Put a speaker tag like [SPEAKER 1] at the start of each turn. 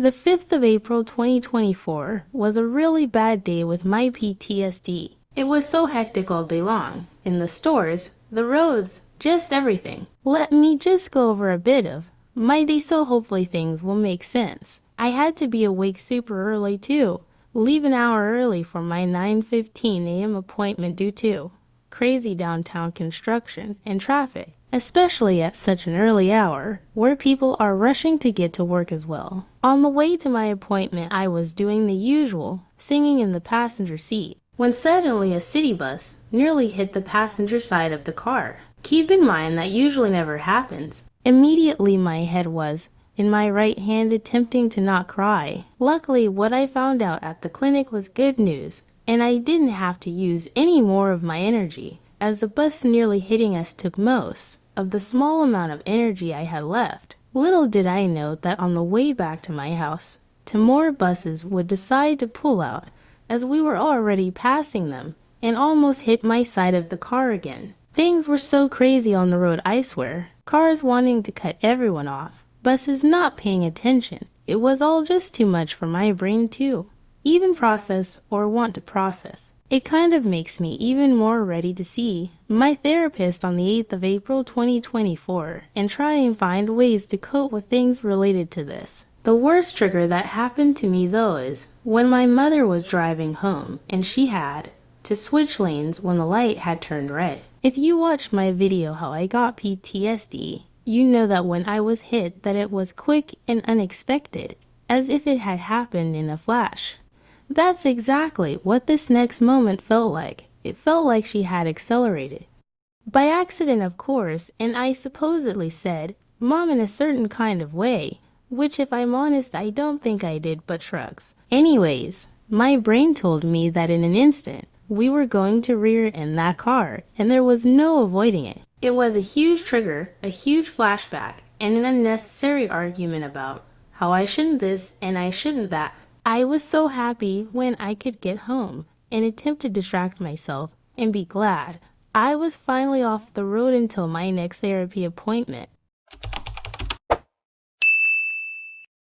[SPEAKER 1] The 5th of April 2024 was a really bad day with my PTSD. It was so hectic all day long. In the stores, the roads, just everything. Let me just go over a bit of my day so hopefully things will make sense. I had to be awake super early too. Leave an hour early for my 9:15 a.m. appointment due to crazy downtown construction and traffic, especially at such an early hour, where people are rushing to get to work as well. On the way to my appointment, I was doing the usual, singing in the passenger seat, when suddenly a city bus nearly hit the passenger side of the car. Keep in mind that usually never happens. Immediately my head was in my right hand, attempting to not cry. Luckily, what I found out at the clinic was good news, and I didn't have to use any more of my energy, as the bus nearly hitting us took most of the small amount of energy I had left. Little did I know that on the way back to my house, more buses would decide to pull out, as we were already passing them, and almost hit my side of the car again. Things were so crazy on the road, I swear. Cars wanting to cut everyone off, buses not paying attention. It was all just too much for my brain too. Even process or want to process. It kind of makes me even more ready to see my therapist on the 8th of April 2024 and try and find ways to cope with things related to this. The worst trigger that happened to me though is when my mother was driving home and she had to switch lanes when the light had turned red. If you watched my video how I got PTSD, you know that when I was hit that it was quick and unexpected, as if it had happened in a flash. That's exactly what this next moment felt like. It felt like she had accelerated. By accident, of course, and I supposedly said, "Mom," in a certain kind of way, which if I'm honest I don't think I did, but shrugs. Anyways, my brain told me that in an instant, we were going to rear end that car, and there was no avoiding it. It was a huge trigger, a huge flashback, and an unnecessary argument about how I shouldn't this and I shouldn't that. I was so happy when I could get home and attempt to distract myself and be glad I was finally off the road until my next therapy appointment.